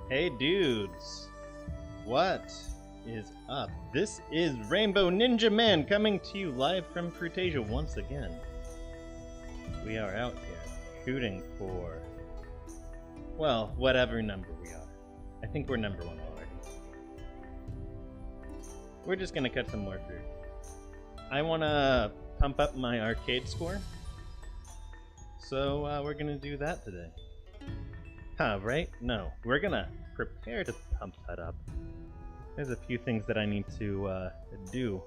Hey dudes, what is up? This is Rainbow Ninjaman coming to you live from Fruitasia once again. We are out here shooting for, well, whatever number we are. I think we're number 1 already. We're just gonna cut some more fruit. I wanna pump up my arcade score, so we're gonna do that today. Huh, right? No, we're gonna prepare to pump that up. There's a few things that I need to do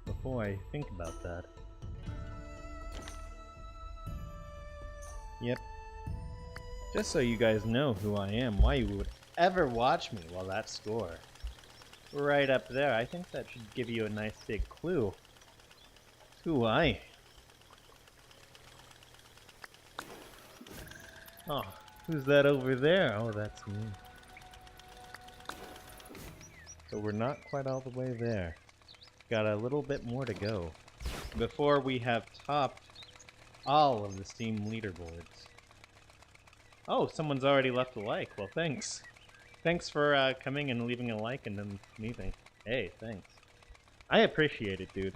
before I think about that. Yep. Just so you guys know who I am, why you would ever watch me while that score. Right up there, I think that should give you a nice big clue who I am. Oh, who's that over there? Oh, that's me. So we're not quite all the way there. Got a little bit more to go before we have topped all of the Steam leaderboards. Oh, someone's already left a like. Well, thanks. Thanks for coming and leaving a like and then leaving. Hey, thanks. I appreciate it, dude.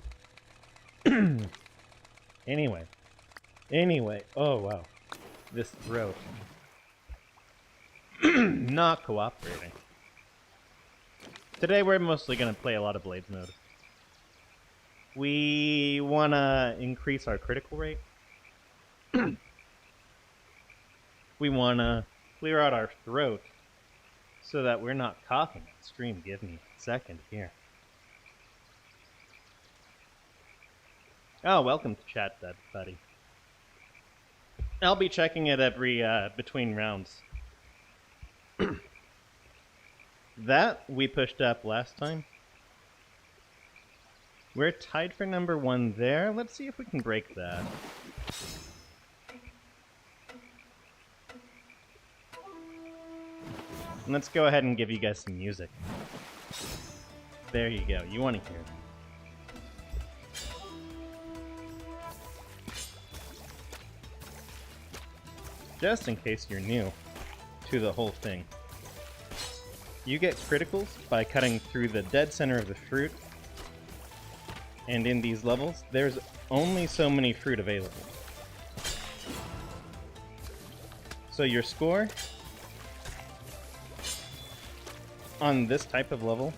Anyway. Oh, wow. This throat. Not cooperating. Today we're mostly going to play a lot of Blades mode. We want to increase our critical rate. We want to clear out our throat so that we're not coughing on stream. Give me a second here. Oh, welcome to chat, buddy. I'll be checking it every, between rounds. That we pushed up last time. We're tied for number 1 there. Let's see if we can break that. Let's go ahead and give you guys some music. There you go. You want to hear it. Just in case you're new to the whole thing. You get criticals by cutting through the dead center of the fruit. And in these levels, there's only so many fruit available. So your score on this type of level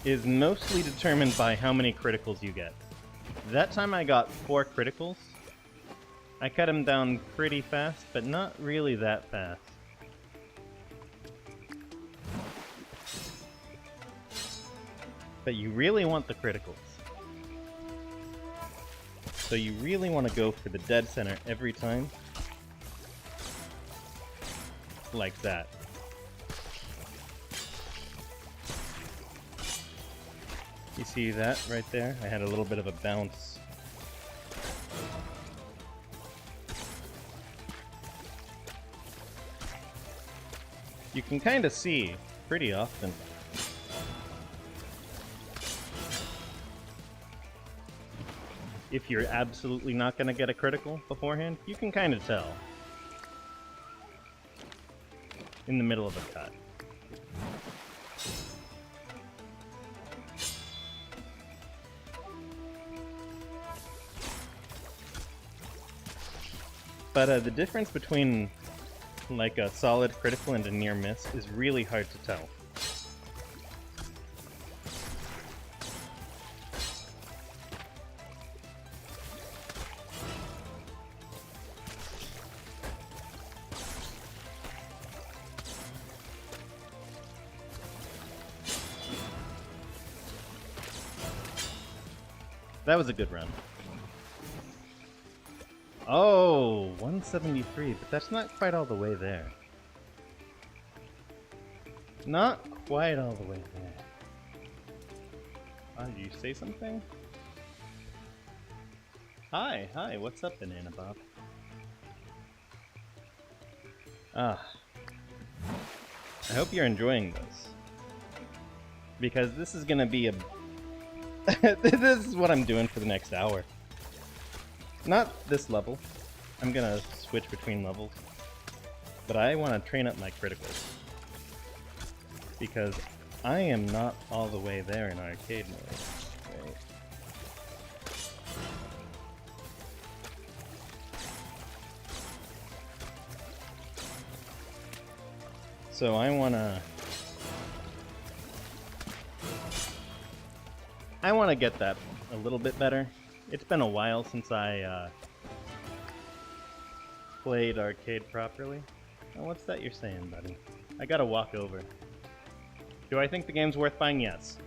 is mostly determined by how many criticals you get. That time I got 4 criticals. I cut them down pretty fast, but not really that fast. But you really want the criticals. So you really want to go for the dead center every time. Like that. You see that right there? I had a little bit of a bounce. You can kind of see pretty often. If you're absolutely not going to get a critical beforehand, you can kind of tell. In the middle of a cut. But the difference between like a solid critical and a near miss is really hard to tell. That was a good run. Oh, 173, but that's not quite all the way there. Not quite all the way there. Did you say something? Hi, what's up, Banana Bob? I hope you're enjoying this. Because this is gonna be a this is what I'm doing for the next hour. Not this level. I'm gonna switch between levels. But I want to train up my criticals. Because I am not all the way there in arcade mode. Right. So I want to get that a little bit better. It's been a while since I played arcade properly. Oh, what's that you're saying, buddy? I gotta walk over. Do I think the game's worth buying? Yes.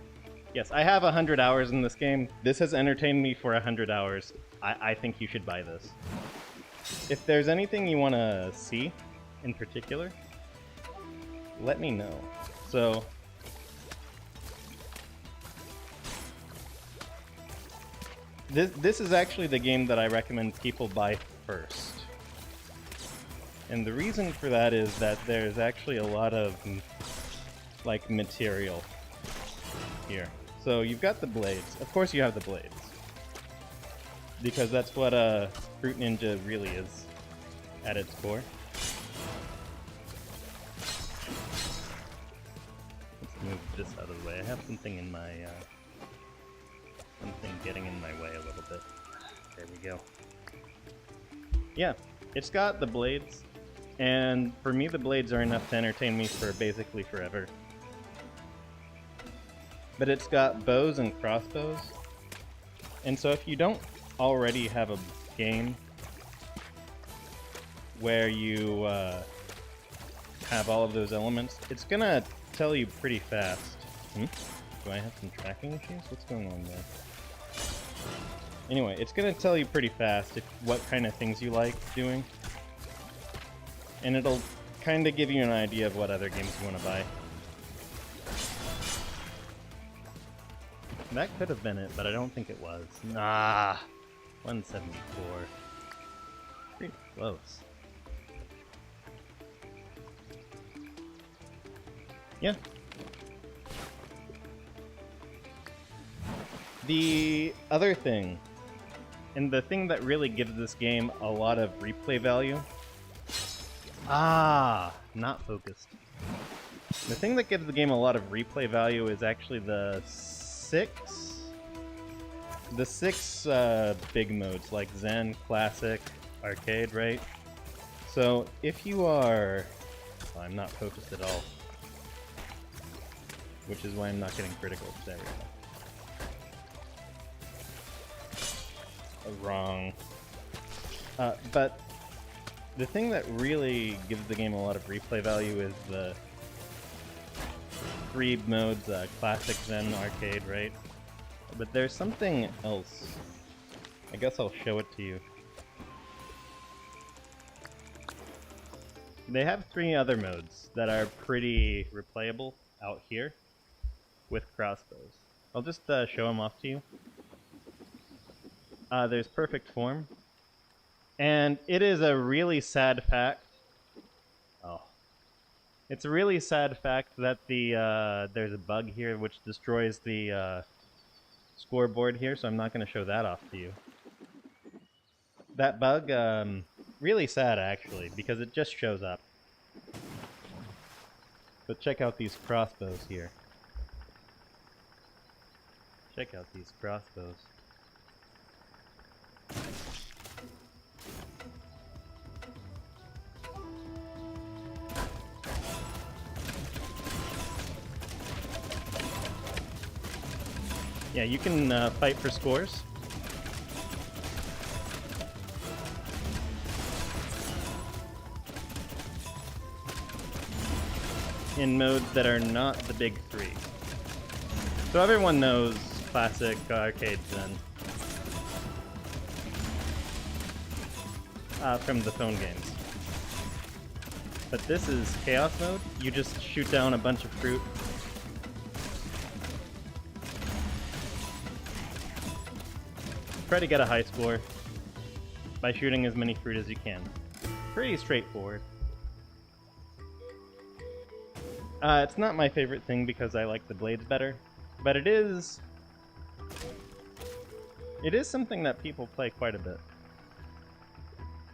Yes, I have 100 hours in this game. This has entertained me for 100 hours. I think you should buy this. If there's anything you want to see in particular, let me know. So, this is actually the game that I recommend people buy first. And the reason for that is that there's actually a lot of like material here. So you've got the blades. Of course you have the blades. Because that's what Fruit Ninja really is at its core. Let's move this out of the way. I have something in my something getting in my way a little bit. There we go. Yeah, it's got the blades. And for me, the blades are enough to entertain me for basically forever. But it's got bows and crossbows. And so if you don't already have a game where you have all of those elements, it's gonna tell you pretty fast. Do I have some tracking issues? What's going on there? Anyway, it's gonna tell you pretty fast what kind of things you like doing. And it'll kind of give you an idea of what other games you want to buy. That could have been it, but I don't think it was. Nah, 174. Pretty close. Yeah. The other thing, and the thing that really gives this game a lot of replay value. Not focused. The thing that gives the game a lot of replay value is actually the six big modes, like Zen, Classic, Arcade, right? So if you are... Well, I'm not focused at all. Which is why I'm not getting critical. There we go. Wrong. But the thing that really gives the game a lot of replay value is the three modes, Classic, Zen, Arcade, right? But there's something else. I guess I'll show it to you. They have three other modes that are pretty replayable out here with crossbows. I'll just show them off to you. There's Perfect Form. And it is a really sad fact. Oh. It's a really sad fact that there's a bug here which destroys the scoreboard here, so I'm not going to show that off to you. That bug, really sad actually, because it just shows up. But check out these crossbows here. Check out these crossbows. Yeah, you can fight for scores. In modes that are not the big three. So everyone knows Classic, Arcade, Zen. From the phone games. But this is Chaos mode. You just shoot down a bunch of fruit. Try to get a high score by shooting as many fruit as you can. Pretty straightforward. It's not my favorite thing because I like the blades better, but it is something that people play quite a bit.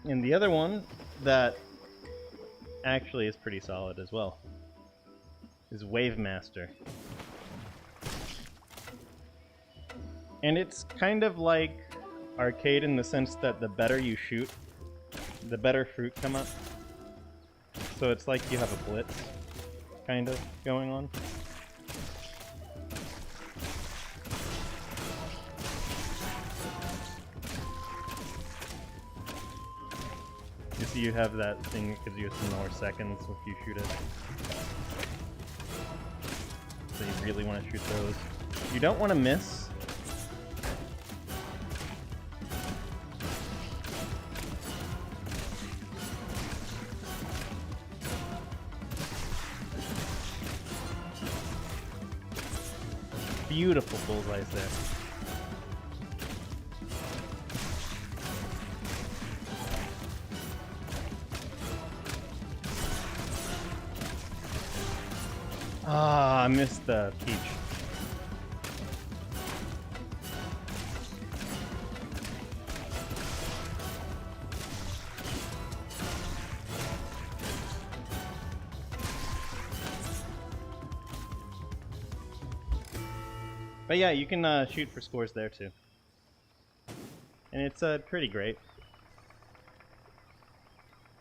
And the other one that actually is pretty solid as well is Wave Master. And it's kind of like arcade in the sense that the better you shoot, the better fruit come up. So it's like you have a blitz kind of going on. You see you have that thing that gives you some more seconds if you shoot it. So you really want to shoot those. You don't want to miss. Beautiful bullseyes there. Ah, I missed the peach. But yeah, you can shoot for scores there too. And it's pretty great.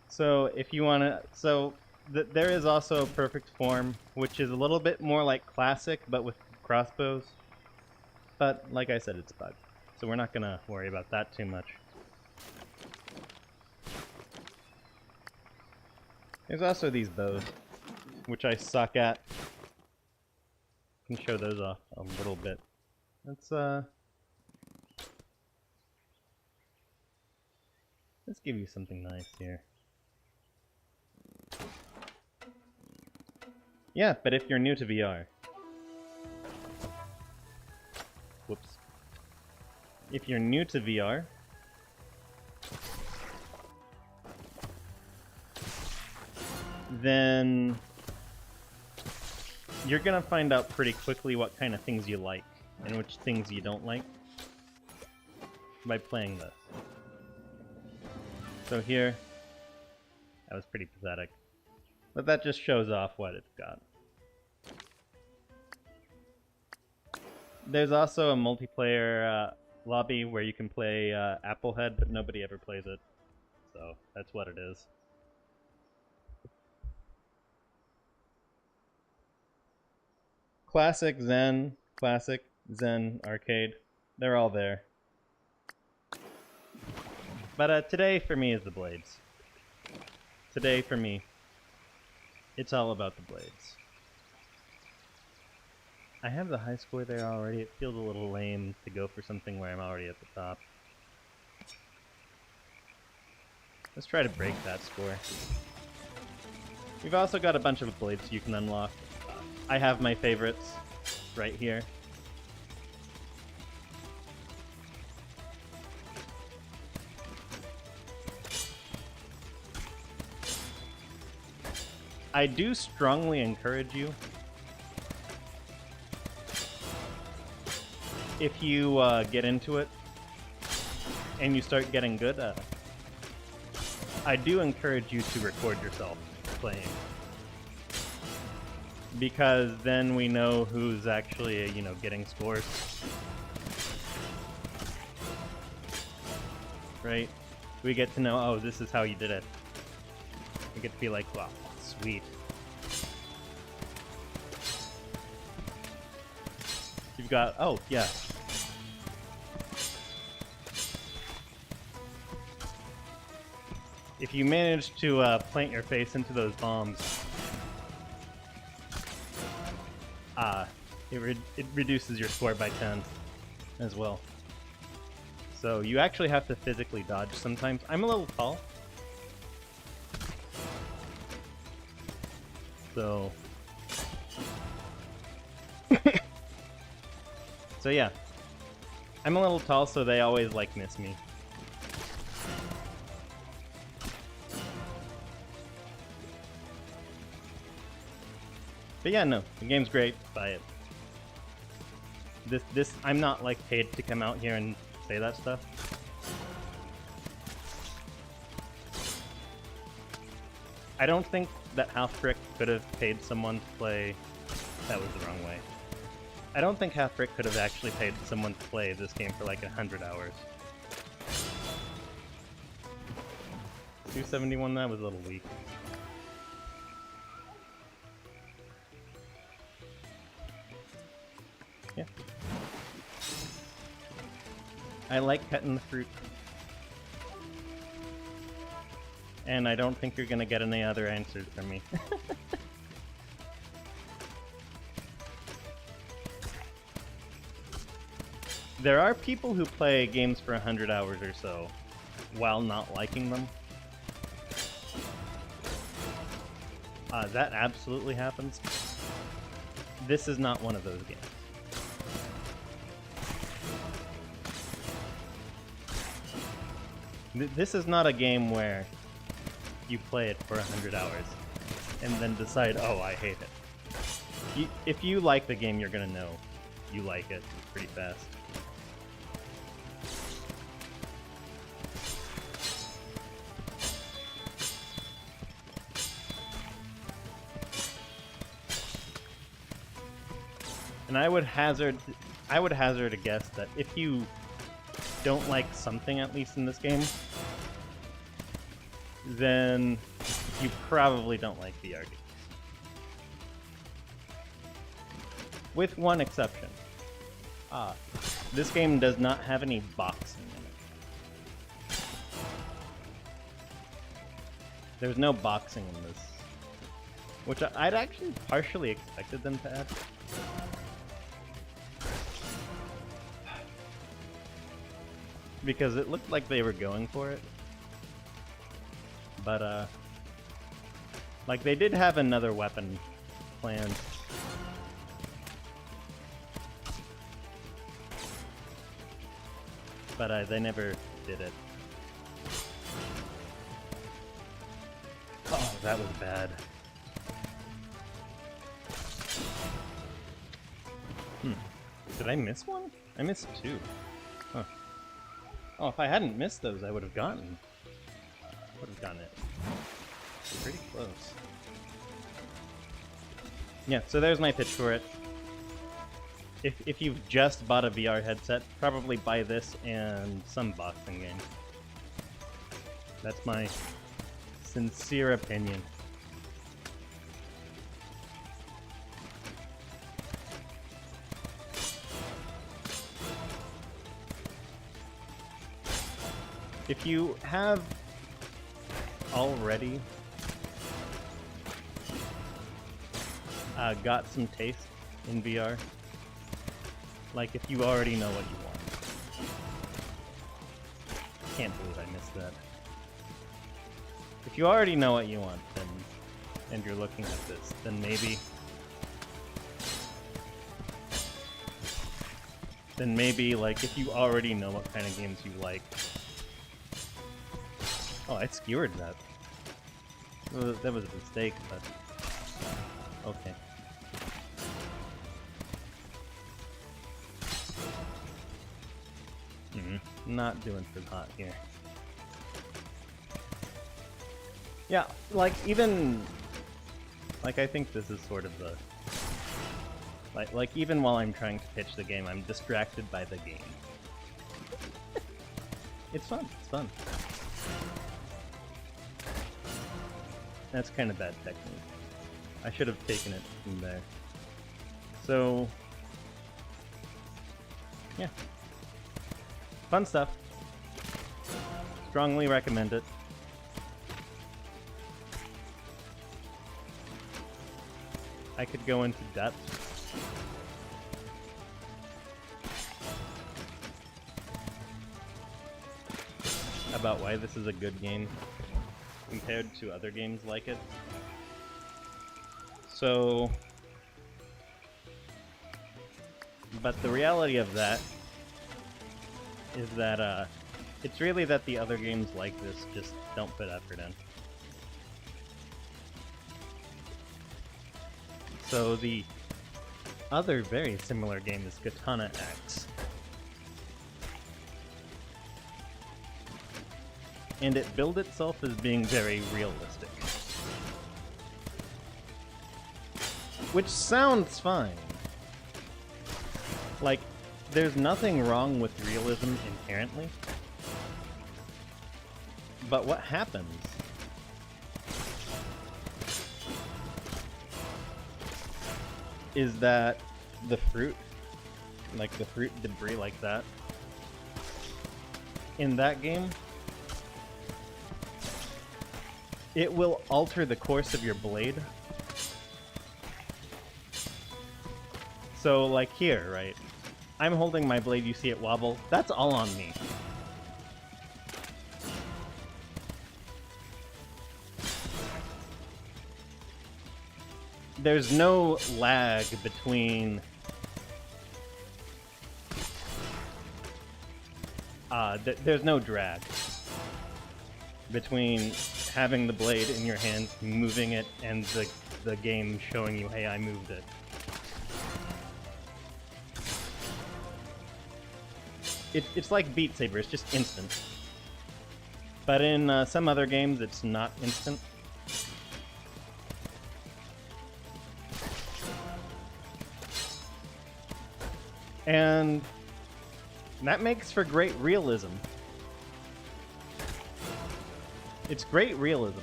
So if you want to... there is also a perfect form, which is a little bit more like classic, but with crossbows. But like I said, it's bugged. So we're not going to worry about that too much. There's also these bows, which I suck at. Can show those off a little bit. Let's give you something nice here. Yeah, but if you're new to VR. Whoops. If you're new to VR, then you're gonna find out pretty quickly what kind of things you like and which things you don't like by playing this. So here, that was pretty pathetic. But that just shows off what it's got. There's also a multiplayer lobby where you can play Applehead, but nobody ever plays it. So that's what it is. Classic Zen Arcade. They're all there. But today for me is the blades. Today for me, it's all about the blades. I have the high score there already. It feels a little lame to go for something where I'm already at the top. Let's try to break that score. We've also got a bunch of blades you can unlock. I have my favorites right here. I do strongly encourage you, if you get into it and you start getting good, I do encourage you to record yourself playing. Because then we know who's actually, you know, getting scores. Right? We get to know, oh, this is how you did it. We get to be like, wow, sweet. You've got, oh, yeah. If you manage to plant your face into those bombs, it reduces your score by 10 as well. So you actually have to physically dodge sometimes. I'm a little tall. So... so yeah. I'm a little tall, so they always, like, miss me. But yeah, no, the game's great. Buy it. I'm not, like, paid to come out here and say that stuff. I don't think that Half Brick could have paid someone to play... That was the wrong way. I don't think Half Brick could have actually paid someone to play this game for like 100 hours. 271, that was a little weak. Yeah. I like cutting the fruit. And I don't think you're gonna get any other answers from me. There are people who play games for 100 hours or so while not liking them. That absolutely happens. This is not one of those games. This is not a game where you play it for 100 hours and then decide, oh, I hate it. If you like the game, you're gonna know you like it pretty fast. And I would hazard a guess that if you don't like something, at least in this game, then you probably don't like VR games. With one exception. This game does not have any boxing in it. There's no boxing in this. Which I'd actually partially expected them to add. Because it looked like they were going for it. But, like, they did have another weapon planned. But, they never did it. Oh, that was bad. Did I miss one? I missed two. Huh. Oh, if I hadn't missed those, I would have gotten it. Pretty close. Yeah, so there's my pitch for it. If you've just bought a VR headset, probably buy this and some boxing game. That's my sincere opinion. If you have already got some taste in VR, like if you already know what you want. Can't believe I missed that. If you already know what you want, then, and you're looking at this, then maybe, like, if you already know what kind of games you like. Oh, I skewered that. That was a mistake, but okay. Not doing so hot here. Yeah, like, even... Like, I think this is sort of the... Like, even while I'm trying to pitch the game, I'm distracted by the game. It's fun, it's fun. That's kind of bad technique. I should have taken it from there. So... yeah. Fun stuff. Strongly recommend it. I could go into depth. About why this is a good game compared to other games like it. So... but the reality of that is that, it's really that the other games like this just don't put effort in. So the other very similar game is Katana X. And it billed itself as being very realistic. Which sounds fine. Like, there's nothing wrong with realism inherently. But what happens is that the fruit, like the fruit debris like that, in that game, it will alter the course of your blade. So like here, right? I'm holding my blade, you see it wobble. That's all on me. There's no lag between there's no drag between having the blade in your hand, moving it, and the game showing you, hey, I moved it. It's like Beat Saber, it's just instant. But in some other games, it's not instant. And that makes for great realism. It's great realism.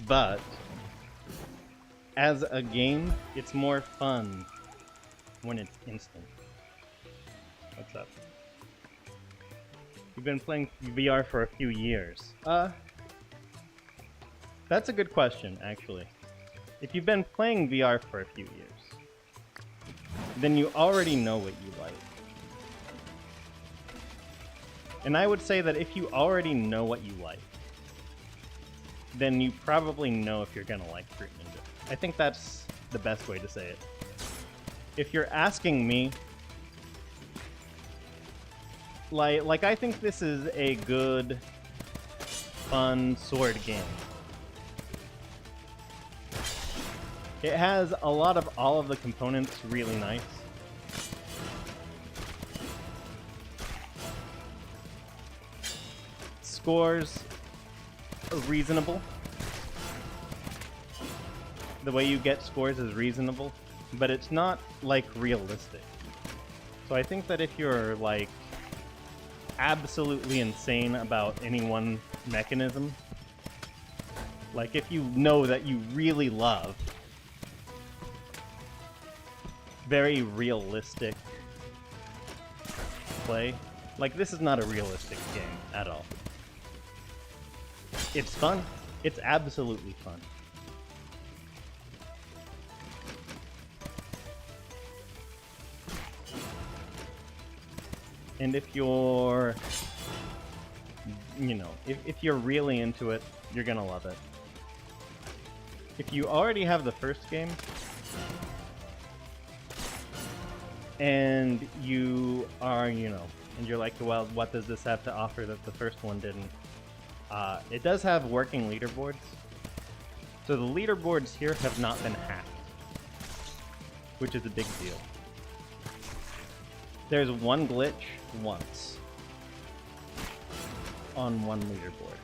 But as a game, it's more fun when it's instant. What's up? You've been playing VR for a few years. That's a good question, actually. If you've been playing VR for a few years, then you already know what you like. And I would say that if you already know what you like, then you probably know if you're gonna like Fruit Ninja. I think that's the best way to say it. If you're asking me, like I think this is a good, fun sword game. It has a lot of all of the components really nice. Scores reasonable. The way you get scores is reasonable, but it's not like realistic. So I think that if you're like absolutely insane about any one mechanism, like if you know that you really love very realistic play, like this is not a realistic game at all. It's fun. It's absolutely fun. And if you're, you know, if you're really into it, you're gonna love it. If you already have the first game, and you are, you know, and you're like, well, what does this have to offer that the first one didn't? It does have working leaderboards. So the leaderboards here have not been hacked, which is a big deal. There's one glitch once on one leaderboard.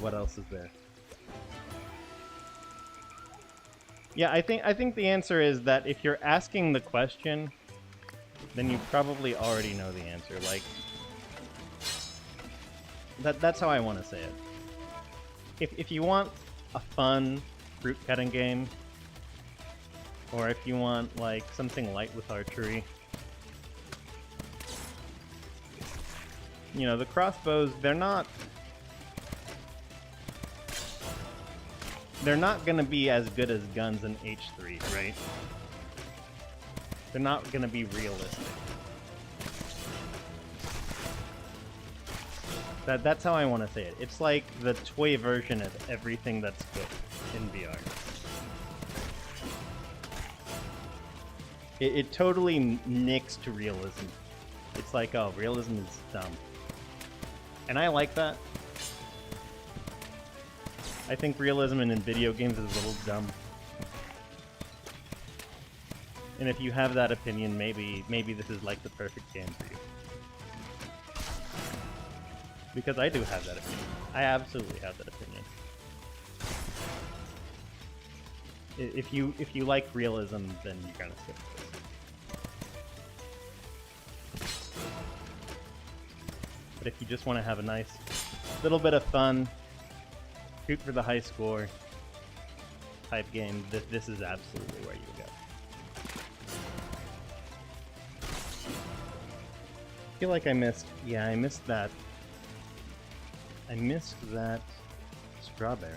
What else is there? Yeah, I think the answer is that if you're asking the question, then you probably already know the answer. Like, that's how I want to say it. If you want a fun fruit cutting game, or if you want like something light with archery, you know, the crossbows, they're not going to be as good as guns in H3, right? They're not going to be realistic. That's how I want to say it. It's like the toy version of everything that's good in VR. It totally nicks to realism. It's like, oh, realism is dumb. And I like that. I think realism in video games is a little dumb. And if you have that opinion, maybe this is like the perfect game for you. Because I do have that opinion. I absolutely have that opinion. If you like realism, then you're gonna skip this. But if you just want to have a nice little bit of fun, shoot for the high score type game, this is absolutely where you go. I feel like I missed that. I missed that strawberry.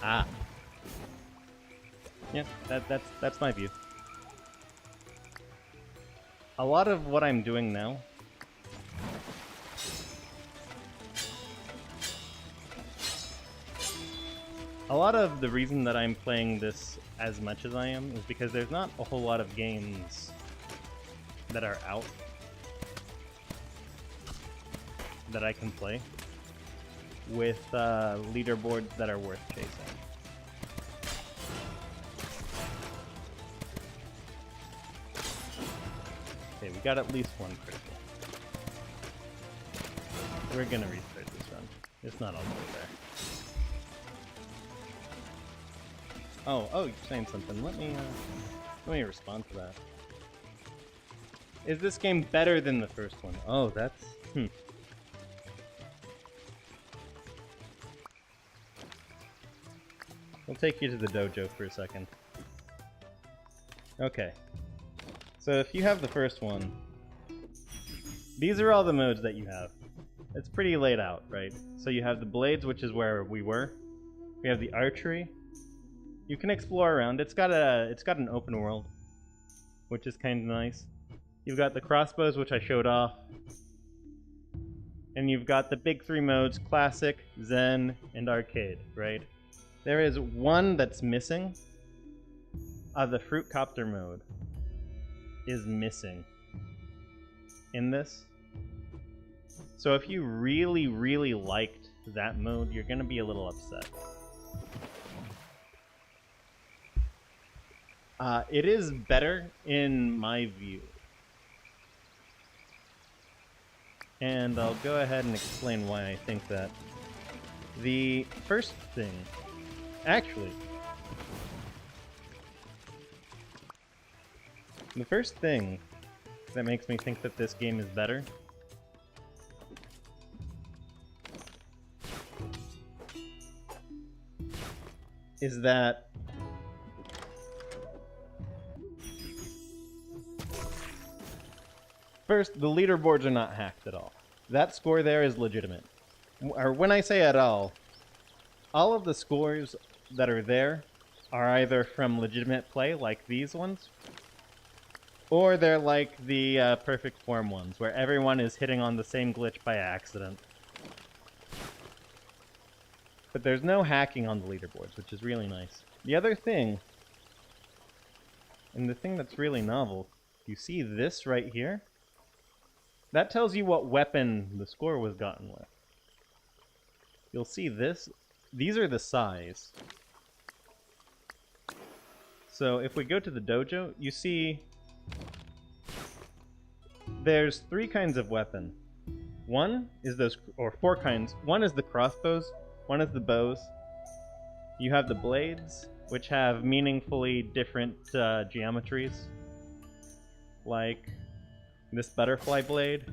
Ah. Yeah, that's my view. A lot of what I'm doing now a lot of the reason that I'm playing this as much as I am is because there's not a whole lot of games that are out that I can play with leaderboards that are worth chasing. Okay, we got at least one critical. We're gonna restart this run. It's not all the way there. Oh, you're saying something. Let me respond to that. Is this game better than the first one? Oh, that's We'll take you to the dojo for a second. Okay. So if you have the first one, these are all the modes that you have. It's pretty laid out, right? So you have the blades, which is where we were. We have the archery. You can explore around. It's got an open world, which is kind of nice. You've got the crossbows, which I showed off. And you've got the big three modes, classic, zen, and arcade, right? There is one that's missing. The fruit copter mode is missing in this. So if you really, really liked that mode, you're gonna be a little upset. It is better in my view. And I'll go ahead and explain why I think that. The first thing, actually, the first thing that makes me think that this game is better is that first, the leaderboards are not hacked at all. That score there is legitimate. Or when I say at all of the scores that are there are either from legitimate play, like these ones, or they're like the perfect form ones, where everyone is hitting on the same glitch by accident. But there's no hacking on the leaderboards, which is really nice. The other thing, and the thing that's really novel, you see this right here? That tells you what weapon the score was gotten with. You'll see this. These are the size. So if we go to the dojo, you see there's 3 kinds of weapon. One is those, or 4 kinds. One is the crossbows, one is the bows. You have the blades, which have meaningfully different geometries, like this butterfly blade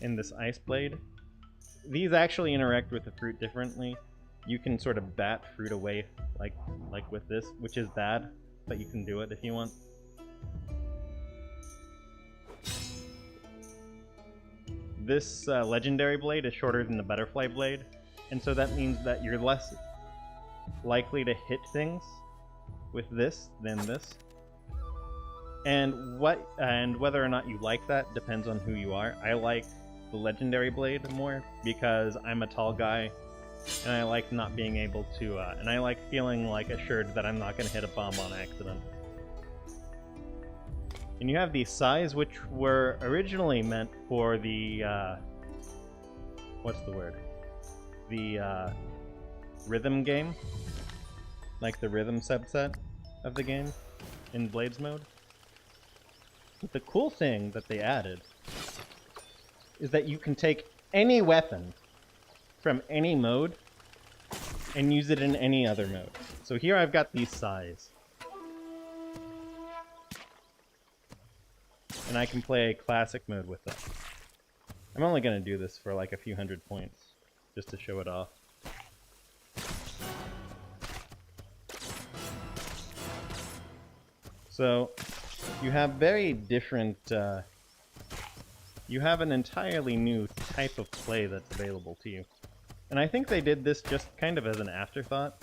and this ice blade. These actually interact with the fruit differently. You can sort of bat fruit away, like with this, which is bad, but you can do it if you want. This legendary blade is shorter than the butterfly blade, and so that means that you're less likely to hit things with this than this. And whether or not you like that depends on who you are. I like the legendary blade more because I'm a tall guy And I like not being able to, and I like feeling like assured that I'm not going to hit a bomb on accident. And you have these sais, which were originally meant for the, what's the word? The, rhythm game. Like the rhythm subset of the game in Blades mode. But the cool thing that they added is that you can take any weapon from any mode and use it in any other mode. So here I've got these sais. And I can play classic mode with them. I'm only going to do this for like a few hundred points, just to show it off. So, you have very different, you have an entirely new type of play that's available to you. And I think they did this just kind of as an afterthought,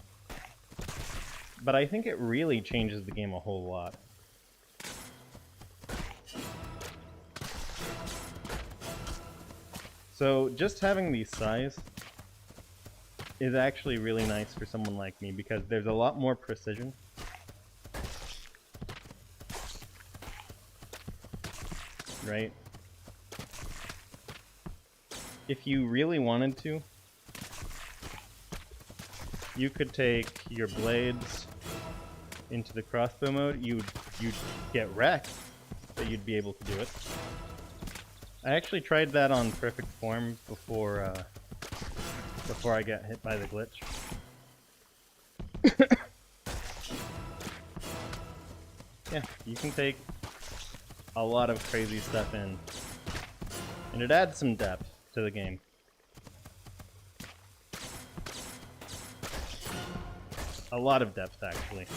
but I think it really changes the game a whole lot. So, just having these sais is actually really nice for someone like me, because there's a lot more precision. Right? If you really wanted to, you could take your blades into the crossbow mode. You'd get wrecked, but you'd be able to do it. I actually tried that on perfect form before I got hit by the glitch. Yeah, you can take a lot of crazy stuff in, and it adds some depth to the game. A lot of depth, actually.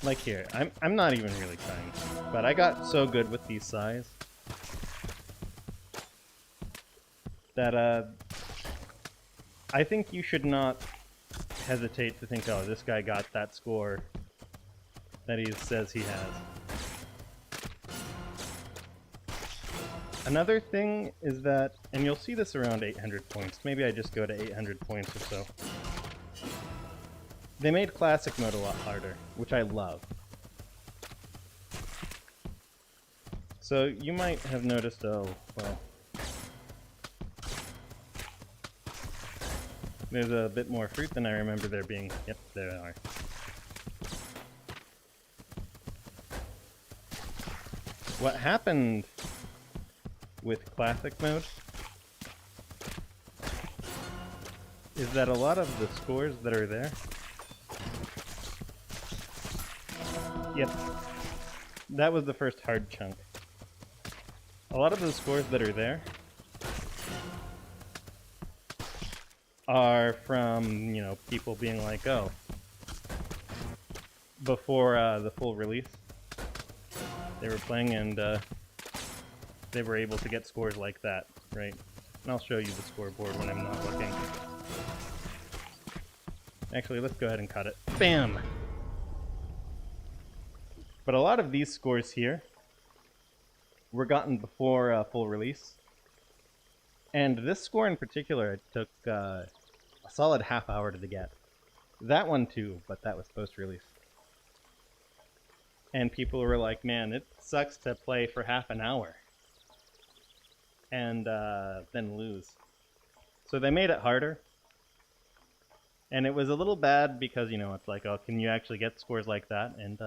Like here, I'm not even really trying, but I got so good with these sais that I think you should not hesitate to think, oh, this guy got that score that he says he has. Another thing is that, and you'll see this around 800 points, maybe I just go to 800 points or so. They made classic mode a lot harder, which I love. So you might have noticed, oh, well, there's a bit more fruit than I remember there being. Yep, there they are. What happened with classic mode is that a lot of the scores that are there. Yep, that was the first hard chunk. A lot of the scores that are there are from, you know, people being like, oh, before the full release, they were playing and they were able to get scores like that, right? And I'll show you the scoreboard when I'm not looking. Actually, let's go ahead and cut it. Bam! But a lot of these scores here were gotten before full release. And this score in particular, it took a solid half hour to get. That one too, but that was post-release. And people were like, man, it sucks to play for half an hour and then lose. So they made it harder. And it was a little bad because, you know, it's like, oh, can you actually get scores like that? And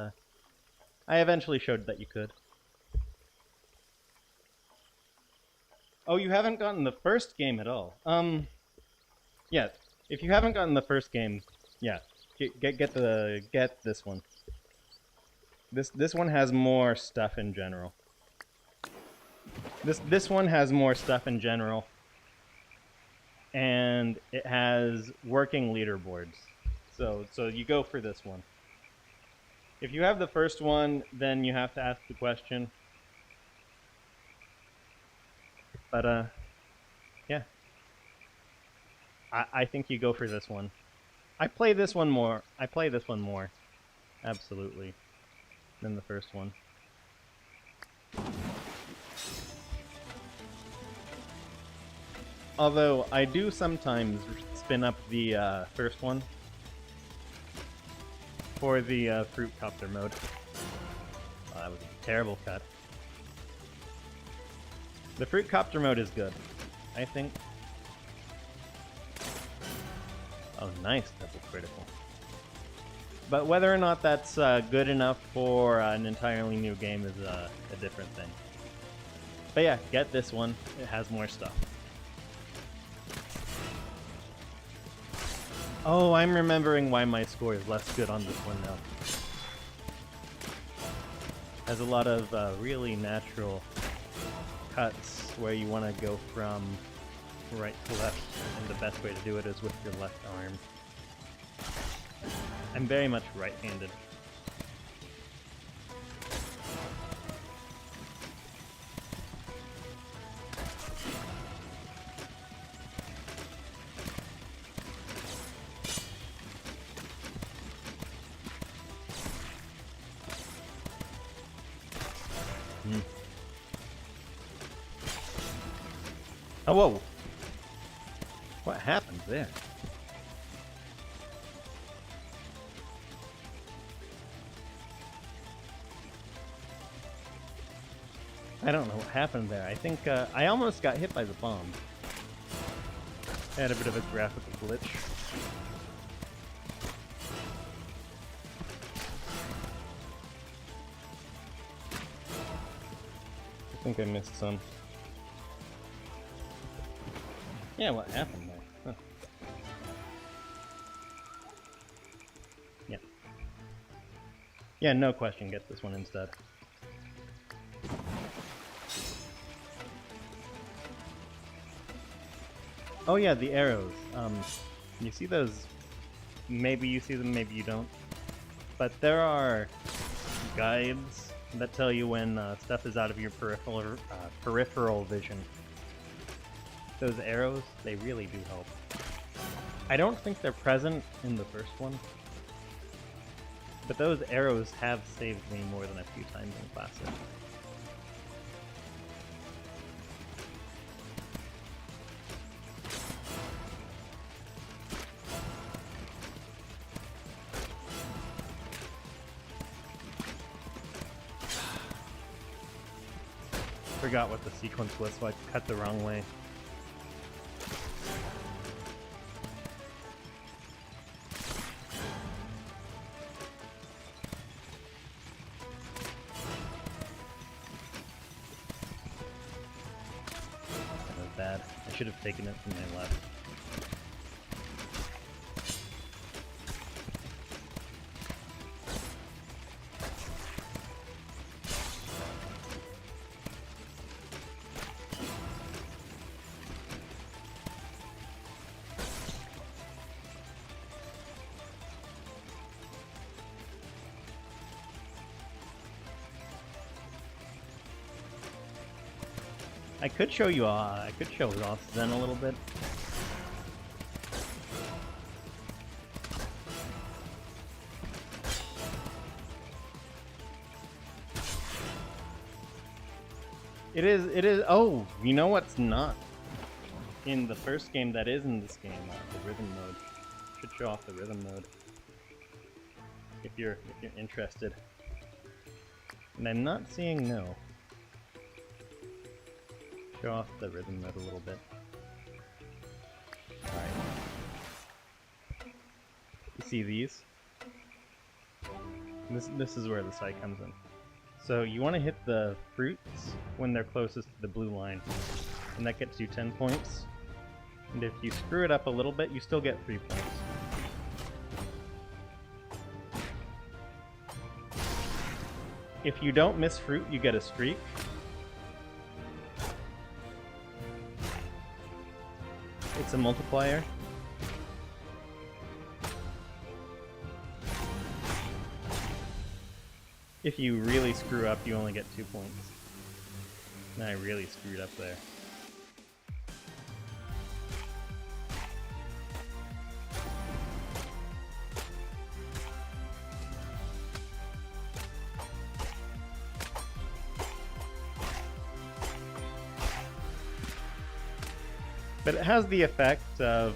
I eventually showed that you could. Oh, you haven't gotten the first game at all. Yeah, if you haven't gotten the first game, yeah, get this one. This one has more stuff in general. This one has more stuff in general, and it has working leaderboards. So you go for this one. If you have the first one, then you have to ask the question. But yeah, I think you go for this one. I play this one more. Absolutely. than the first one. Although, I do sometimes spin up the first one for the fruit copter mode. Oh, that was a terrible cut. The fruit copter mode is good, I think. Oh, nice double critical. But whether or not that's good enough for an entirely new game is a different thing. But yeah, get this one. It has more stuff. Oh, I'm remembering why my score is less good on this one now. Has a lot of really natural cuts where you want to go from right to left, and the best way to do it is with your left arm. I'm very much right-handed. Oh, whoa! What happened there? I don't know what happened there. I think I almost got hit by the bomb. I had a bit of a graphical glitch. I think I missed some. Yeah, what happened there? Huh. Yeah. Yeah, no question, get this one instead. Oh yeah, the arrows. You see those? Maybe you see them, maybe you don't. But there are guides that tell you when stuff is out of your peripheral vision. Those arrows, they really do help. I don't think they're present in the first one, but those arrows have saved me more than a few times in Classic. Forgot what the sequence was, so I cut the wrong way. That was bad. I should have taken it from my left. I could show you, I could show off Zen a little bit. It is, oh, you know what's not in the first game that is in this game? The rhythm mode. Should show off the rhythm mode. If you're interested. And I'm not seeing no. Show off the rhythm mode a little bit. Alright. You see these? This is where the sight comes in. So you want to hit the fruits when they're closest to the blue line. And that gets you 10 points. And if you screw it up a little bit, you still get 3 points. If you don't miss fruit, you get a streak. It's a multiplier. If you really screw up, you only get 2 points. And I really screwed up there. But it has the effect of,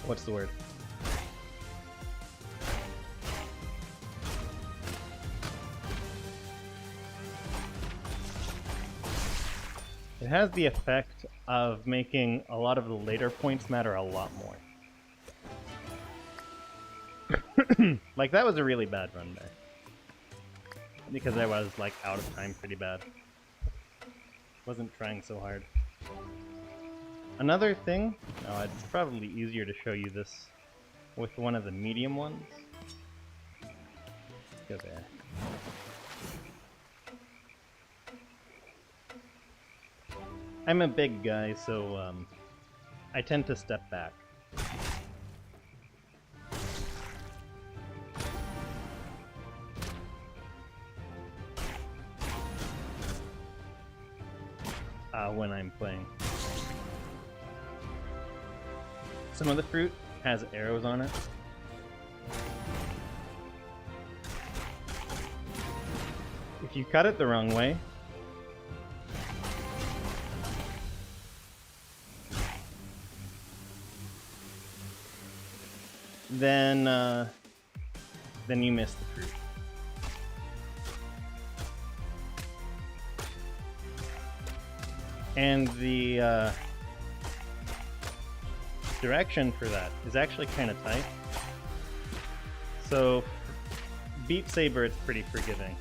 what's the word? It has the effect of making a lot of the later points matter a lot more. Like, that was a really bad run there. Because I was, like, out of time pretty bad. Wasn't trying so hard. Another thing, it's probably easier to show you this with one of the medium ones. Go there. I'm a big guy, so I tend to step back. When I'm playing. Some of the fruit has arrows on it. If you cut it the wrong way, then you miss the fruit. And the direction for that is actually kind of tight. So, Beat Saber, it's pretty forgiving.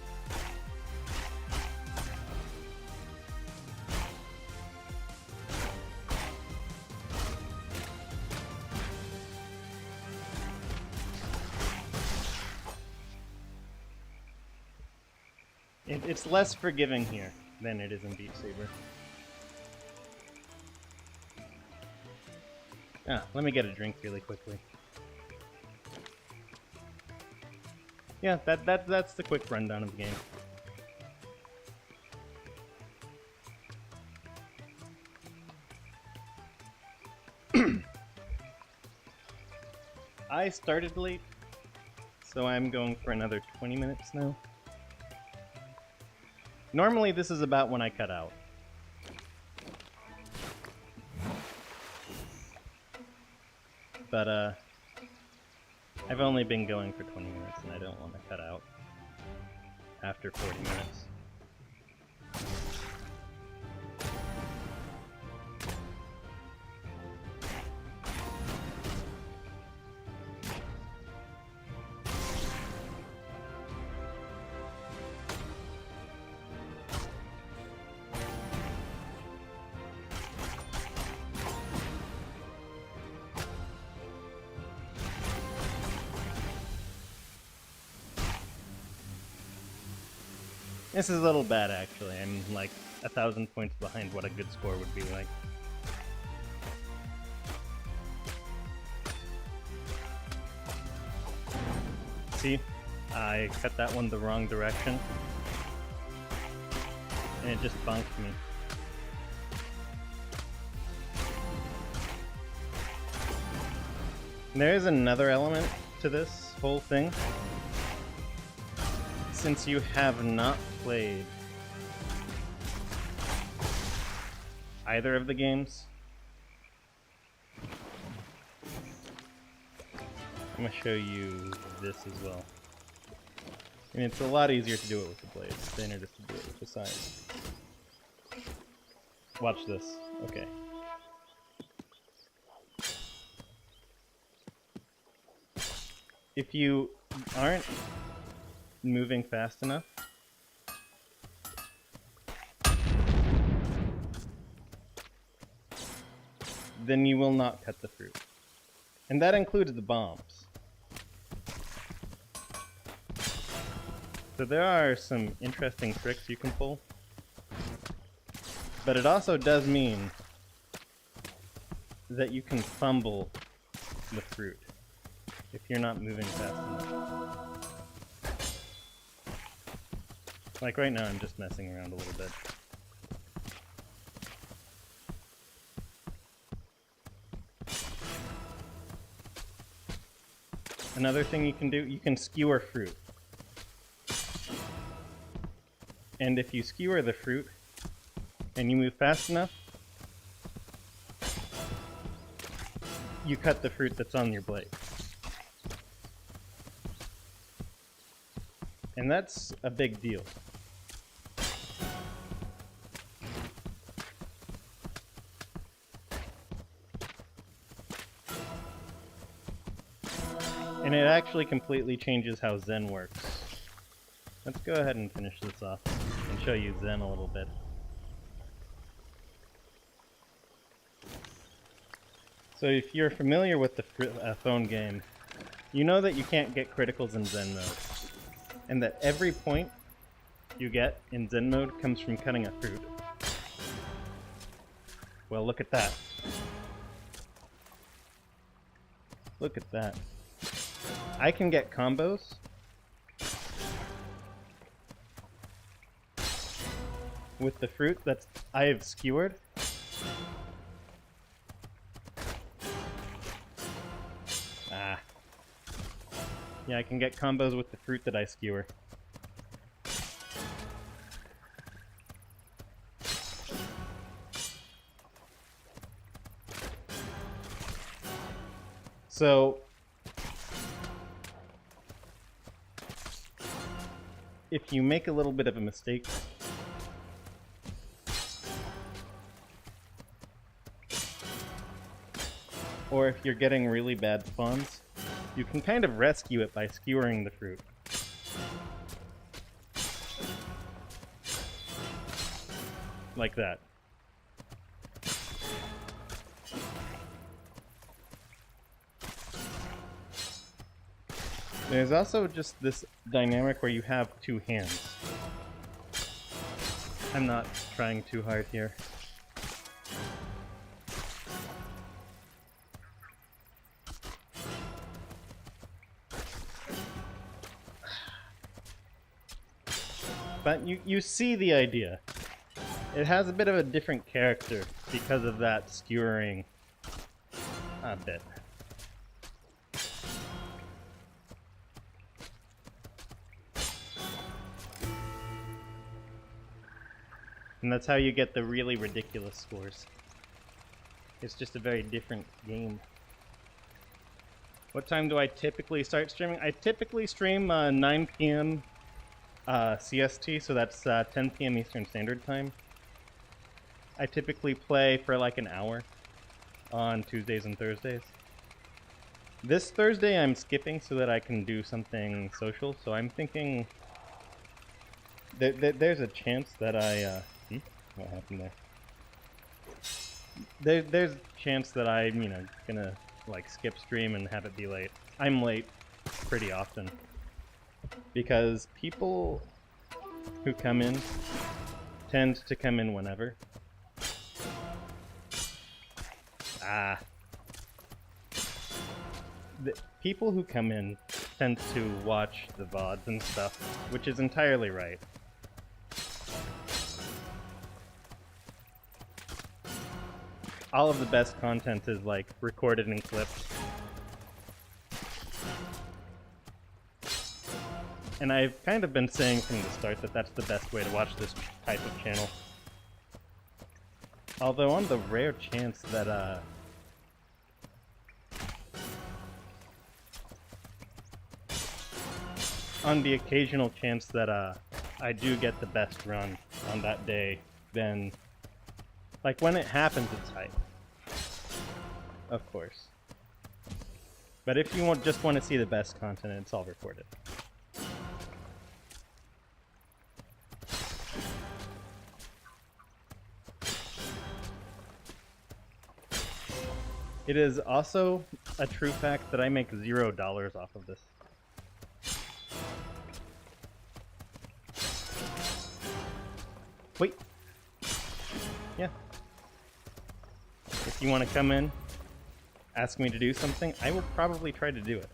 It's less forgiving here than it is in Beat Saber. Let me get a drink really quickly. Yeah, that's the quick rundown of the game. I started late, so I'm going for another 20 minutes now. Normally this is about when I cut out. But, I've only been going for 20 minutes and I don't want to cut out after 40 minutes. This is a little bad, actually. I'm like 1,000 points behind what a good score would be like. See? I cut that one the wrong direction. And it just bonked me. There is another element to this whole thing. Since you have not played either of the games, I'm going to show you this as well. And it's a lot easier to do it with the blades than it is to do it with the sides. Watch this. Okay. If you aren't moving fast enough, then you will not cut the fruit. And that includes the bombs. So there are some interesting tricks you can pull. But it also does mean that you can fumble the fruit if you're not moving fast enough. Like right now I'm just messing around a little bit. Another thing you can do, you can skewer fruit. And if you skewer the fruit, and you move fast enough, you cut the fruit that's on your blade. And that's a big deal. And it actually completely changes how Zen works. Let's go ahead and finish this off and show you Zen a little bit. So if you're familiar with the phone game, you know that you can't get criticals in Zen mode. And that every point you get in Zen mode comes from cutting a fruit. Well, look at that. Look at that. I can get combos with the fruit that I have skewered. Yeah, I can get combos with the fruit that I skewer. So, if you make a little bit of a mistake, or if you're getting really bad spawns, you can kind of rescue it by skewering the fruit. Like that. There's also just this dynamic where you have two hands. I'm not trying too hard here. But you see the idea. It has a bit of a different character because of that skewering a bit. And that's how you get the really ridiculous scores. It's just a very different game. What time do I typically start streaming? I typically stream 9 p.m. CST, so that's 10 p.m. Eastern Standard Time. I typically play for like an hour on Tuesdays and Thursdays. This Thursday I'm skipping so that I can do something social, so I'm thinking there's a chance that I... what happened there? There's a chance that I'm, gonna like skip stream and have it be late. I'm late pretty often because people who come in tend to come in whenever. The people who come in tend to watch the VODs and stuff, which is entirely right. All of the best content is like recorded and clipped. And I've kind of been saying from the start that that's the best way to watch this type of channel. Although on the rare chance that on the occasional chance that I do get the best run on that day, then like when it happens it's hype. Of course. But if you just want to see the best content, it's all recorded. It is also a true fact that I make $0 off of this. Wait. Yeah. If you want to come in, ask me to do something, I will probably try to do it.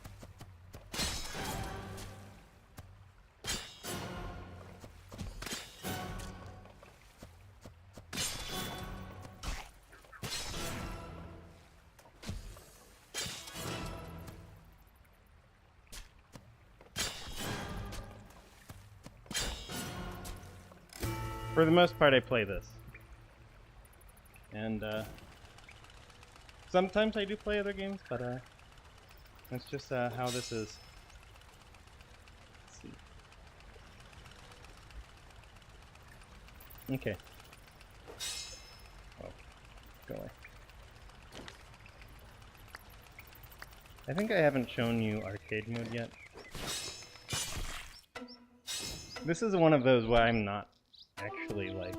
For the most part, I play this. And sometimes I do play other games, but that's just how this is. Let's see. Okay. Oh, go away. I think I haven't shown you arcade mode yet. This is one of those where I'm not actually like...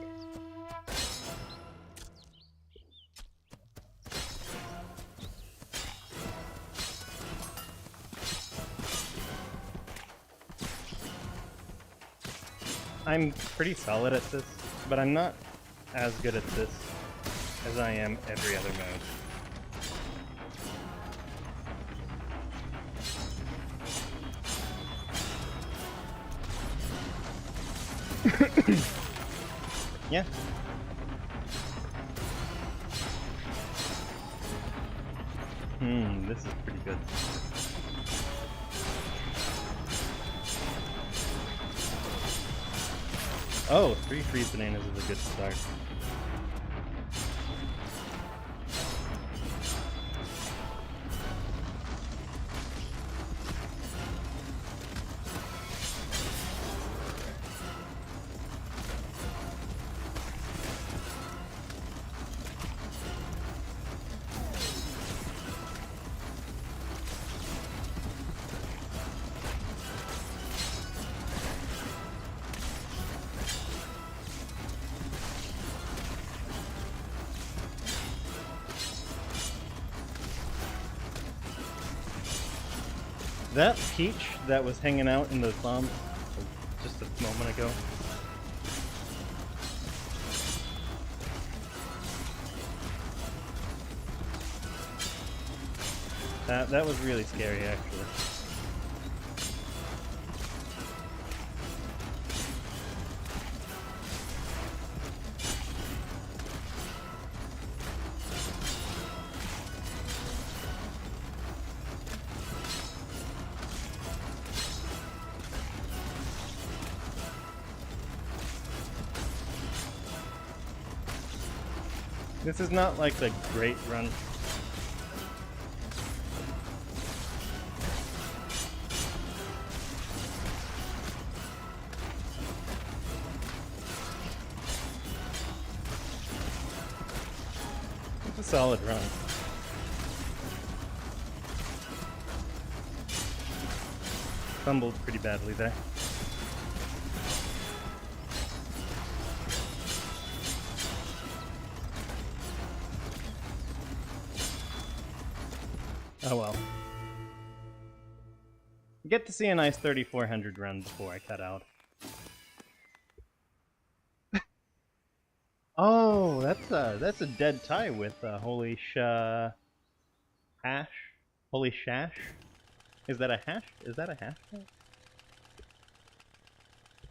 I'm pretty solid at this, but I'm not as good at this as I am every other mode. Yeah. This is pretty good. Oh, 3 freeze bananas is a good start. That peach that was hanging out in the bombs just a moment ago. That was really scary, actually. This is not like the great run. It's a solid run. Fumbled pretty badly there. Oh well. Get to see a nice 3400 run before I cut out. Oh, that's a dead tie with Holy Hash? Holy Shash? Is that a hash? Is that a hashtag?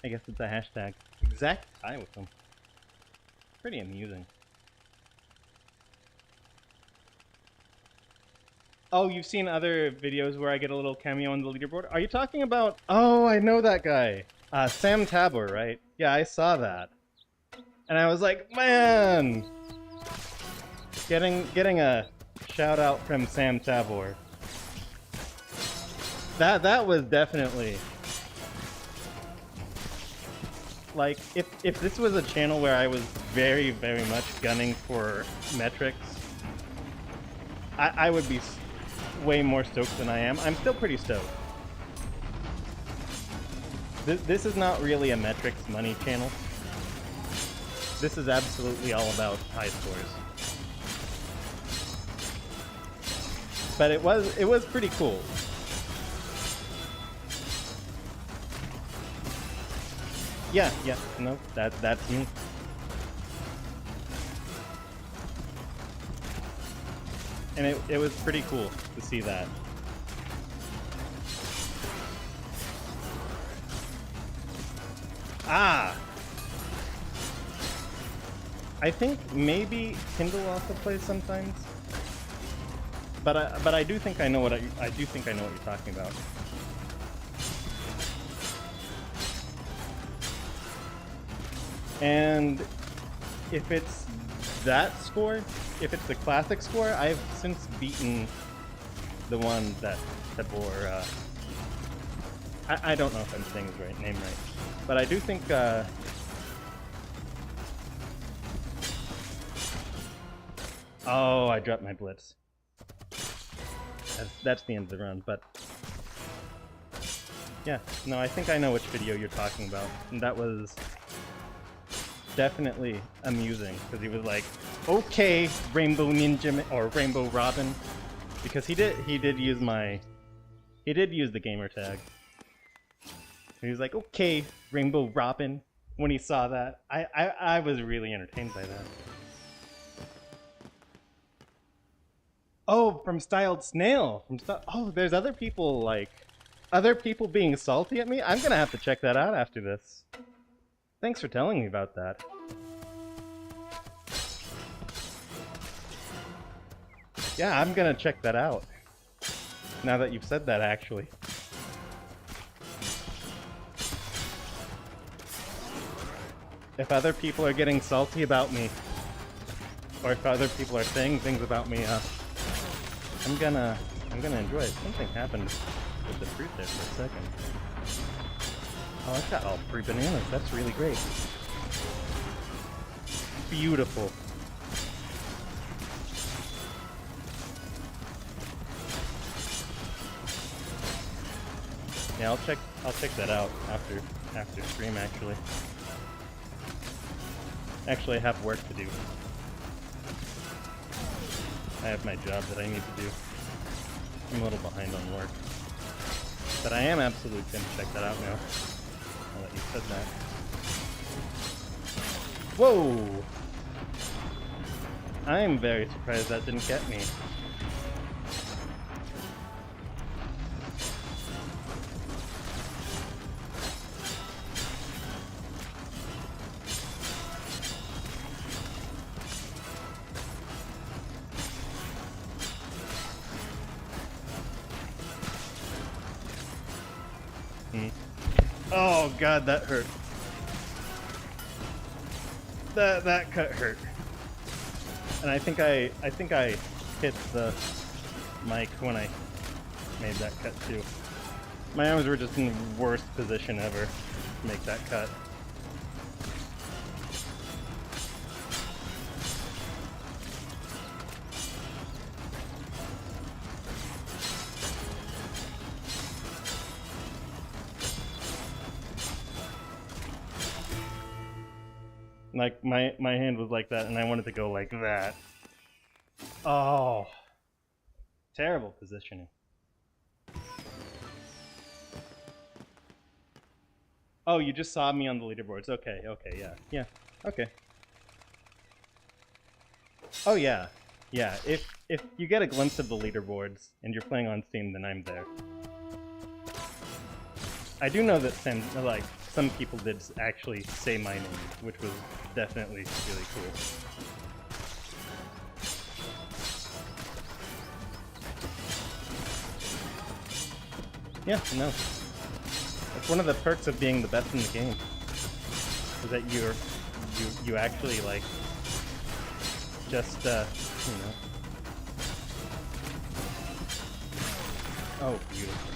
I guess it's a hashtag. Exact tie with them. Pretty amusing. Oh, you've seen other videos where I get a little cameo on the leaderboard? Are you talking about... Oh, I know that guy. Sam Tabor, right? Yeah, I saw that. And I was like, man! Getting a shout out from Sam Tabor. That was definitely... Like, if this was a channel where I was very, very much gunning for metrics, I would be way more stoked than I am. I'm still pretty stoked. This is not really a metrics money channel. This is absolutely all about high scores. But it was pretty cool. Yeah, no, that's me. And it was pretty cool to see that. Ah! I think maybe Kindle also plays sometimes. But I do think I know what I do think I know what you're talking about. And if it's that score, if it's the classic score, I've since beaten the one that bore, I don't know if I'm saying his name right, but I do think, oh, I dropped my blitz. That's the end of the run, but yeah, no, I think I know which video you're talking about, and that was definitely amusing, because he was like, okay, Rainbow Ninjaman, or Rainbow Robin, because he did use the gamer tag. He was like, okay, Rainbow Robin, when he saw that. I was really entertained by that. Oh, from Styled Snail. Oh, there's other people, like, being salty at me? I'm gonna have to check that out after this. Thanks for telling me about that. Yeah, I'm gonna check that out. Now that you've said that, actually. If other people are getting salty about me, or if other people are saying things about me, I'm gonna enjoy it. Something happened with the fruit there for a second. Oh, I've got all 3 bananas. That's really great. Beautiful. Yeah, I'll check that out after stream, actually. Actually, I have work to do. I have my job that I need to do. I'm a little behind on work. But I am absolutely gonna check that out now. Now that you said that. Whoa! I am very surprised that didn't get me. Oh god, that hurt. That cut hurt. And I think I hit the mic when I made that cut too. My arms were just in the worst position ever to make that cut. Like, my hand was like that, and I wanted to go like that. Oh. Terrible positioning. Oh, you just saw me on the leaderboards. Okay, yeah, okay. Oh yeah, if you get a glimpse of the leaderboards, and you're playing on Steam, then I'm there. I do know that some people did actually say my name, which was definitely really cool. Yeah, no. It's one of the perks of being the best in the game. Is that you actually, like, just, you know. Oh, beautiful.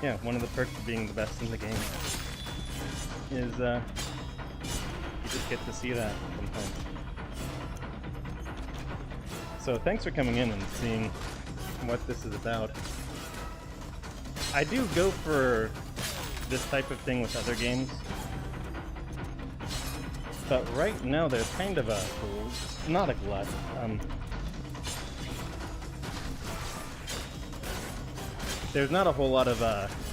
Yeah, one of the perks of being the best in the game is, you just get to see that sometimes. So thanks for coming in and seeing what this is about. I do go for this type of thing with other games, but right now there's kind of a, not a glut, there's not a whole lot of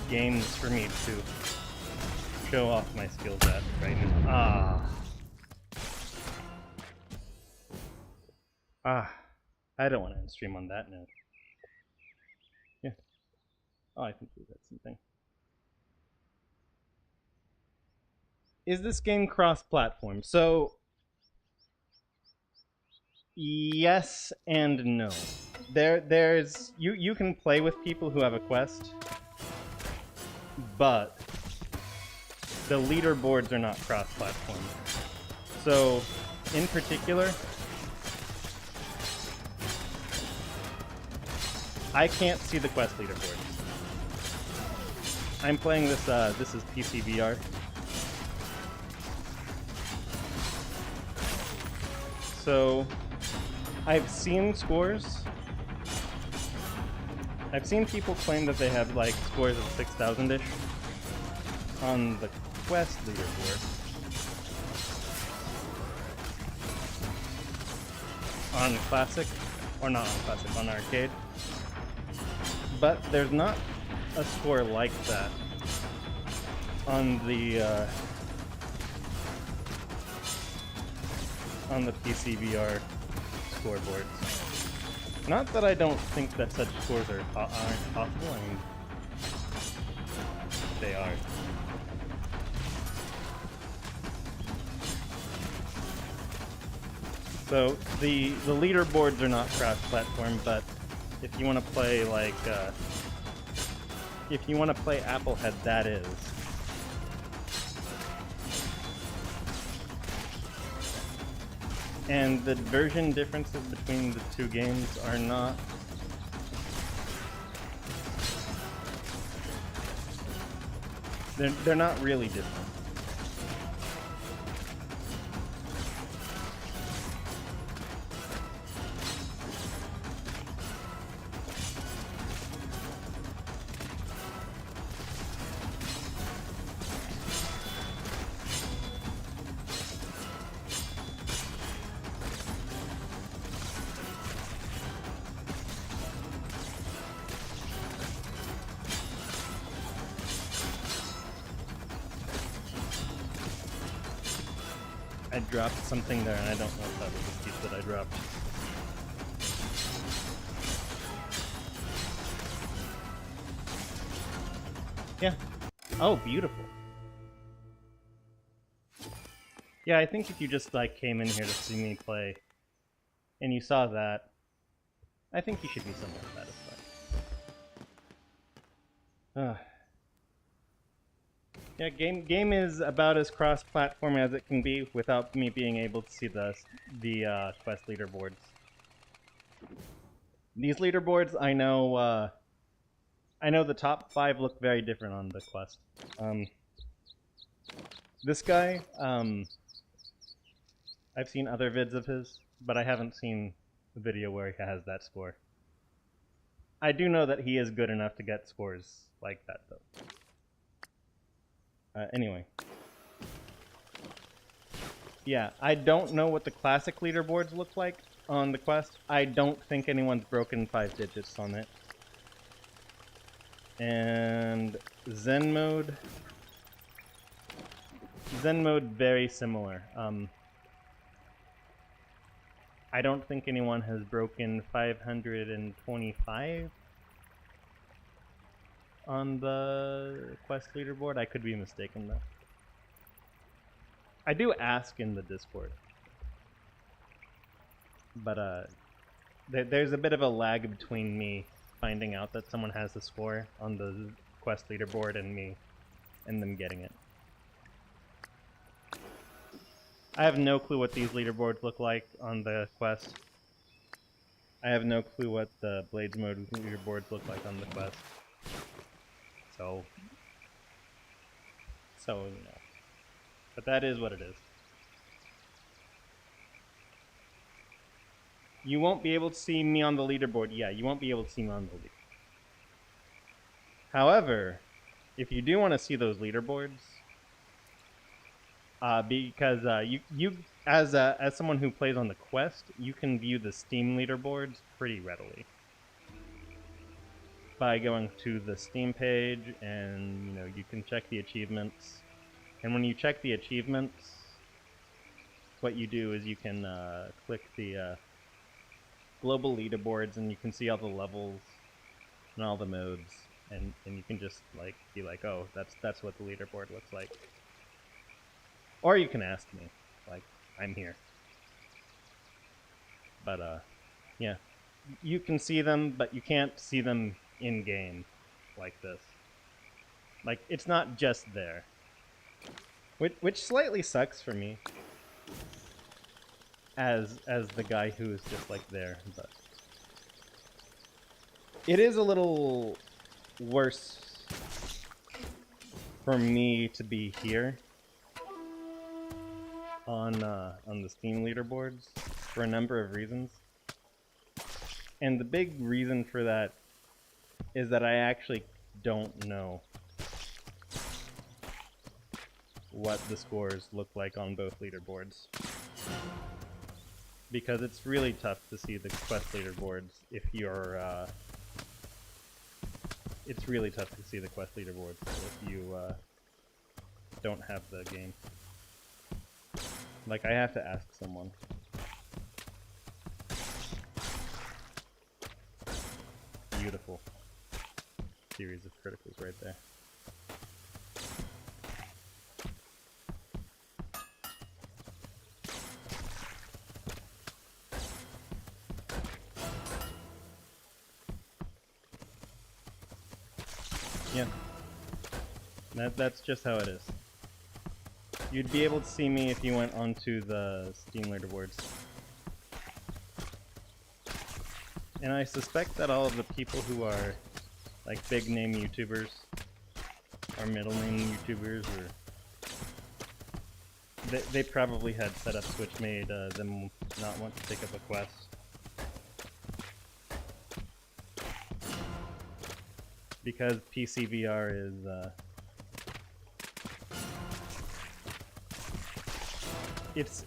games for me to show off my skills at right now. I don't want to end stream on that note. Yeah. Oh, I think we got something. Is this game cross-platform? So, yes and no. There's you can play with people who have a Quest. but the leaderboards are not cross-platform. So, in particular, I can't see the quest leaderboards. I'm playing this, this is PC VR. So, I've seen scores. I've seen people claim that they have like scores of 6,000-ish on the quest leaderboard. On classic, or not on classic, on arcade. But there's not a score like that on the PC VR scoreboards. Not that I don't think that such scores aren't possible. I mean, they are. So the leaderboards are not cross-platform, but if you want to play like if you want to play Applehead, that is. And the version differences between the two games are not they're not really different. I dropped something there, and I don't know if that was the piece that I dropped. Yeah. Oh, beautiful. Yeah, I think if you just like came in here to see me play, and you saw that, I think you should be somewhat satisfied. Yeah, game is about as cross-platform as it can be without me being able to see the quest leaderboards. These leaderboards, I know the top 5 look very different on the quest. This guy, I've seen other vids of his, but I haven't seen the video where he has that score. I do know that he is good enough to get scores like that, though. Anyway. Yeah, I don't know what the classic leaderboards look like on the quest. I don't think anyone's broken 5 digits on it. And Zen mode, very similar. I don't think anyone has broken 525 on the quest leaderboard. I could be mistaken though. I do ask in the Discord, but there's a bit of a lag between me finding out that someone has a score on the quest leaderboard and them getting it. I have no clue what these leaderboards look like on the quest. I have no clue what the Blades mode leaderboards look like on the quest. So you know. But that is what it is. You won't be able to see me on the leaderboard. Yeah, you won't be able to see me on the leaderboard. However, if you do want to see those leaderboards, because you as someone who plays on the quest, you can view the Steam leaderboards pretty readily by going to the Steam page, and you can check the achievements. And when you check the achievements, what you do is you can click the global leaderboards, and you can see all the levels and all the modes, and you can just like be like, oh, that's what the leaderboard looks like. Or you can ask me, like, I'm here. But yeah, you can see them, but you can't see them in game like this. Like, it's not just there. Which slightly sucks for me. As the guy who is just like there, but it is a little worse for me to be here on the Steam leaderboards for a number of reasons. And the big reason for that is that I actually don't know what the scores look like on both leaderboards. Because it's really tough to see the quest leaderboards if you're, it's really tough to see the quest leaderboards if you don't have the game. Like, I have to ask someone. Beautiful series of criticals right there. Yeah. That's just how it is. You'd be able to see me if you went onto the Steam leaderboards. And I suspect that all of the people who are like big name YouTubers or middle name YouTubers, or they probably had setups which made them not want to take up a quest. Because PCVR is it's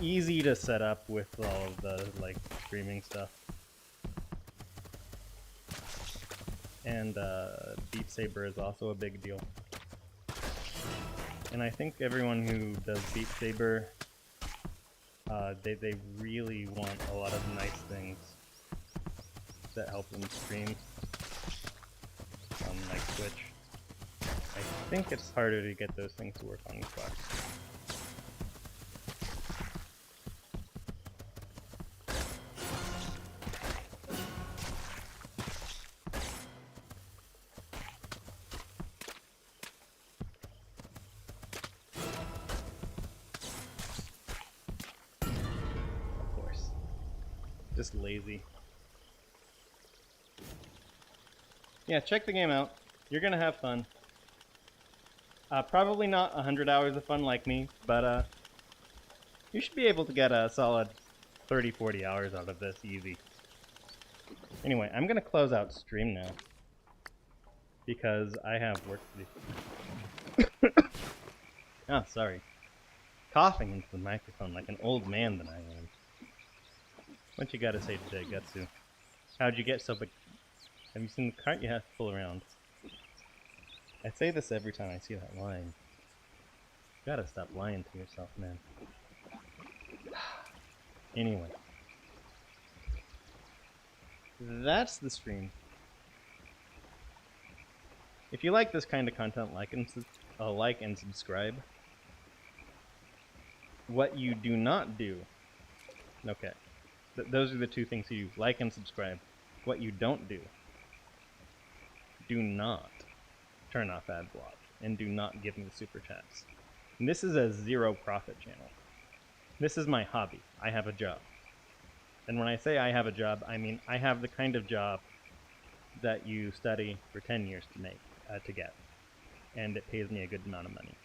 easy to set up with all of the like streaming stuff. And Beat Saber is also a big deal. And I think everyone who does Beat Saber, they really want a lot of nice things that help them stream on like Twitch. I think it's harder to get those things to work on Quest. Just lazy. Yeah, check the game out. You're gonna have fun. Probably not 100 hours of fun like me, but you should be able to get a solid 30-40 hours out of this easy. Anyway, I'm gonna close out stream now because I have work to do. Oh, sorry. Coughing into the microphone like an old man that I am. What you gotta say today, Gutsu? How'd you get so big? Have you seen the cart you have to pull around? I say this every time I see that line. You gotta stop lying to yourself, man. Anyway. That's the stream. If you like this kind of content, like and subscribe. What you do not do... Okay. Those are the two things you do. Like and subscribe. What you don't do. Do not turn off ad block. And do not give me super chats. And this is a zero profit channel. This is my hobby. I have a job. And when I say I have a job, I mean I have the kind of job that you study for 10 years to make, to get. And it pays me a good amount of money.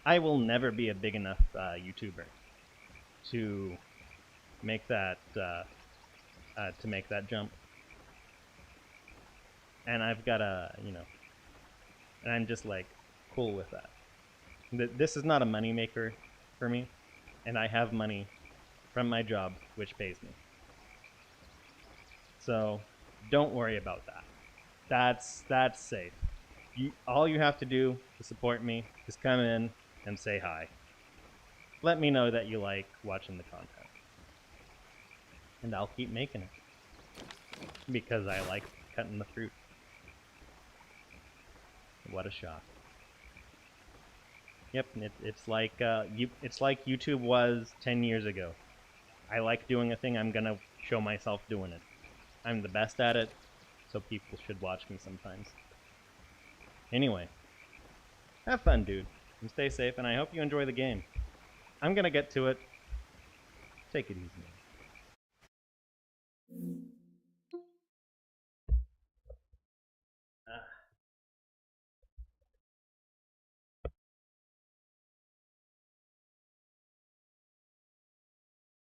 I will never be a big enough YouTuber to make that jump. And I've got a, you know, and I'm just like cool with that. This is not a money maker for me, and I have money from my job which pays me. So don't worry about that. That's safe. All you have to do to support me is come in and say hi. Let me know that you like watching the content. And I'll keep making it. Because I like cutting the fruit. What a shock. Yep, it's like it's like YouTube was 10 years ago. I like doing a thing, I'm gonna show myself doing it. I'm the best at it, so people should watch me sometimes. Anyway, have fun, dude, and stay safe, and I hope you enjoy the game. I'm gonna get to it. Take it easy.